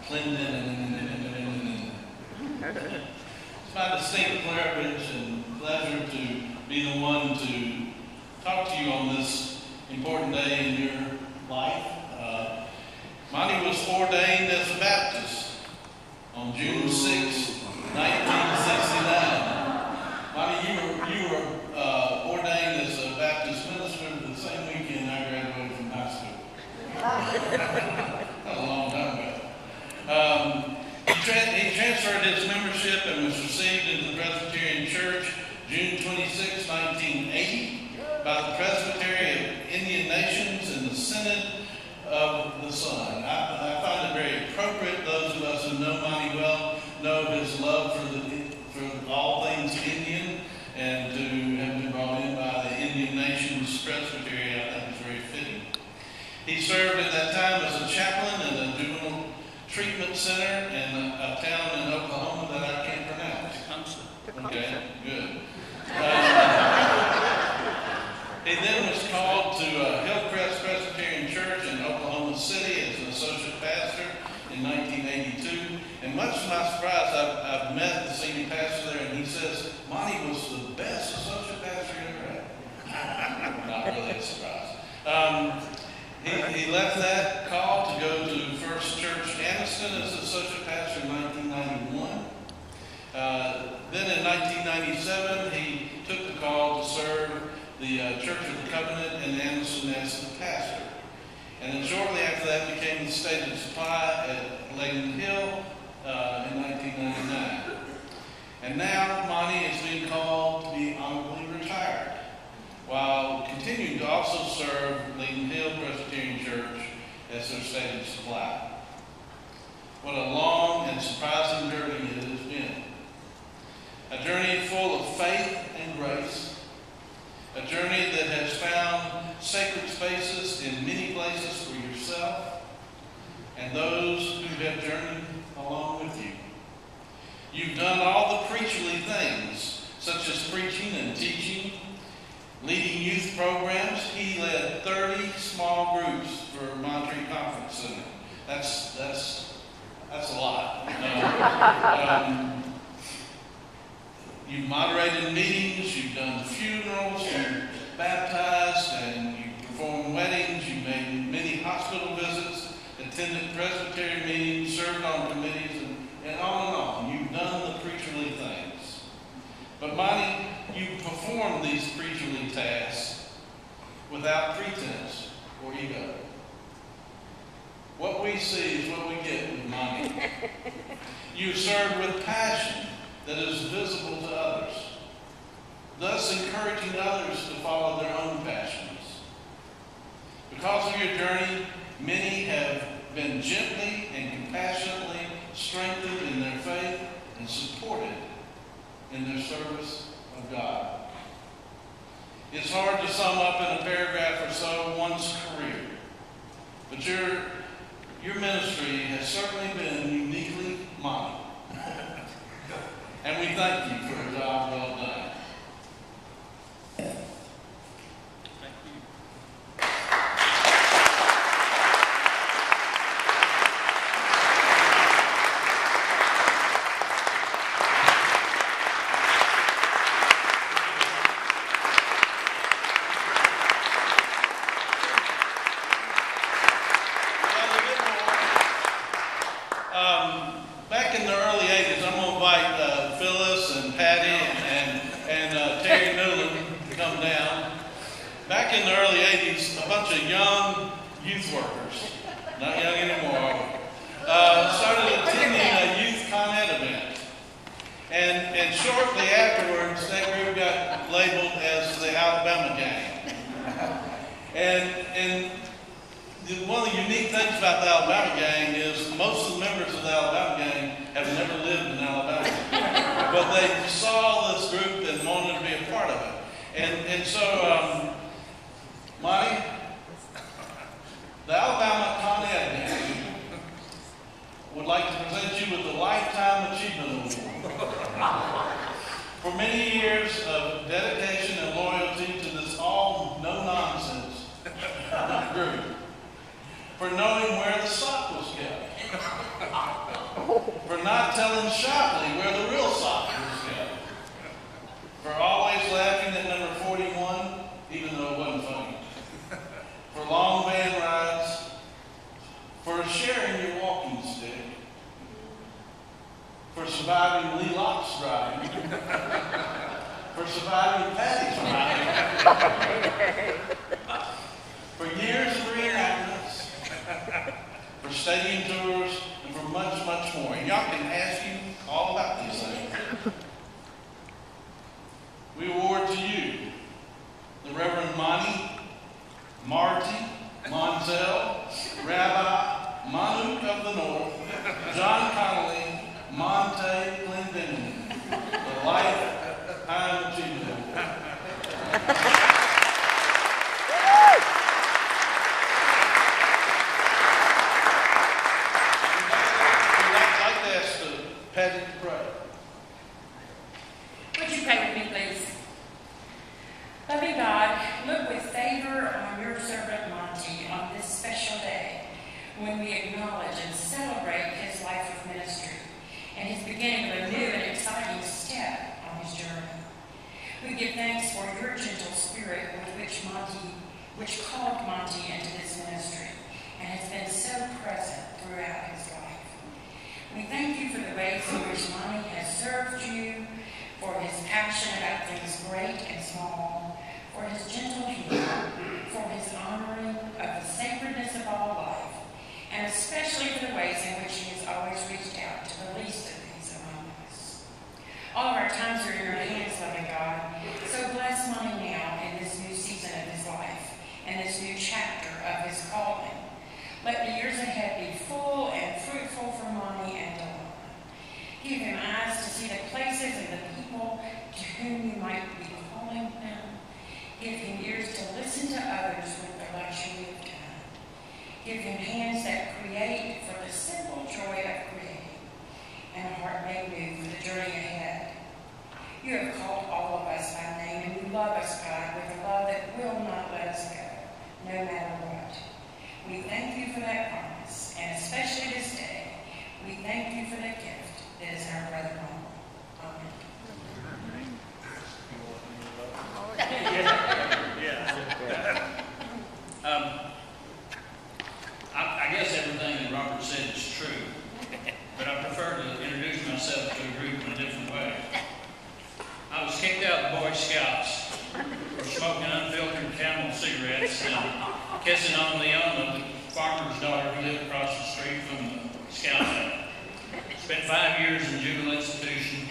Clendenin. It's my distinct privilege and pleasure to be the one to talk to you on this important day in your life. Monty was ordained as a Baptist on June 6, 1969. Monty, you were ordained as a Baptist minister the same weekend I graduated from high school. That's a long time ago. He transferred his membership and was received into the Presbyterian Church June 26, 1980 by the Presbytery of Indian Nations and the Synod of the Sun. I find it very appropriate. Those of us who know Monty well know his love for all things Indian, and to have been brought in by the Indian Nations Presbytery, I think is very fitting. He served at that time as a chaplain in a juvenile treatment center in a town in Oklahoma that I can't pronounce. Okay, good. He then was called to Hillcrest Presbyterian Church in Oklahoma City as an associate pastor in 1982. And much to my surprise, I've met the senior pastor there, and he says, Monty was the best associate pastor you ever had. Not really a surprise. He left that call to go to First Church Anniston as associate pastor in 1991. Then in 1997, he took the call to serve the Church of the Covenant in Anniston as the pastor. And then shortly after that became the state of supply at Layton Hill in 1999. And now Monty is being called to be honorably retired, while continuing to also serve Layton Hill Presbyterian Church as their state of supply. What a long and surprising journey it has been. A journey full of faith and grace. A journey that has found sacred spaces in many places for yourself and those who have journeyed along with you. You've done all the preacherly things, such as preaching and teaching, leading youth programs. He led 30 small groups for Monty Conference Center. That's a lot. You've moderated meetings, you've done funerals, you've baptized, and you've performed weddings, you've made many hospital visits, attended presbytery meetings, served on committees, and on and on. You've done the preacherly things. But Monty, you perform these preacherly tasks without pretense or ego. What we see is what we get with Monty. You serve with passion that is visible to others, thus encouraging others to follow their own passions. Because of your journey, many have been gently and compassionately strengthened in their faith and supported in their service of God. It's hard to sum up in a paragraph or so one's career, but your ministry has certainly been uniquely Monty. And we thank you for a job well done. Thank you. Back in the early 80s, I'm going to invite Phyllis and Patty and Terry Newland to come down. Back in the early 80s, a bunch of young youth workers, not young anymore, started attending a youth con ed event. And shortly afterwards, that group got labeled as the Alabama Gang. And one of the unique things about the Alabama Gang is most of the members of the Alabama Gang have never lived in Alabama. But they saw this group and wanted to be a part of it. And so, Monty, the Alabama Con Ed Gang would like to present you with the Lifetime Achievement Award. For many years of dedication and loyalty to this all no-nonsense group. For knowing where the sock was kept. not telling Shopley where the real soccer's go. For always laughing at number 41, even though it wasn't funny. For long van rides. For sharing your walking stick. For surviving Lee Locke's driving. For surviving Patty's driving. For years of reenactments. For stadium tours, and for much, much more. And y'all can ask you all about these things. We award to you the Reverend Monty, Marty, Montel, Rabbi, Manuk of the North, John Connolly, Monty, Clendenin, the life I'm achieving. Patty, pray. Would you pray with me, please? Loving God, look with favor on your servant Monty on this special day when we acknowledge and celebrate his life of ministry and his beginning of a new and exciting step on his journey. We give thanks for your gentle spirit with which called Monty into this ministry and has been so present throughout his life. We thank you for the ways in which Monty has served you, for his passion about things great and small, for his gentle humor, for his honoring of the sacredness of all life, and especially for the ways in which he has always reached out to the least of these among us. All of our times are in your hands, loving God, so bless Monty now in this new season of his life and this new chapter of his calling. Let the years ahead be full and fruitful for Monty and Delana. Give him eyes to see the places and the people to whom you might be calling them. Give him ears to listen to others with the luxury of time. Give him hands that create for the simple joy of creating, and a heart made new for the journey ahead. You have called all of us by name, and you love us, God, with a love that will not let us go, no matter what. We thank you for that promise, and especially this day, we thank you for the gift that is our brother Monty. Amen. I guess everything that Robert said is true, but I prefer to introduce myself to a group in a different way. I was kicked out of the Boy Scouts for smoking unfiltered Camel cigarettes and kissing on Leona, the farmer's daughter who lived across the street from the scout hut. Spent 5 years in juvenile institution.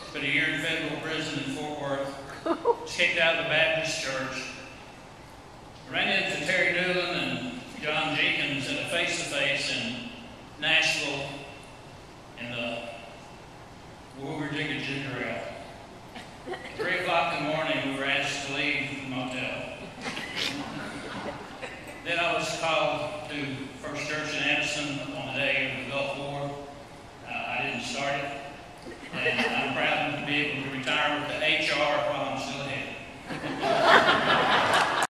Spent a year in federal prison in Fort Worth. Was kicked out of the Baptist church. Ran into Terry Doolin and John Jenkins at a face-to-face in Nashville in the Wooger Jigga Ginger Ale. 3 o'clock in the morning, we were asked to leave the motel.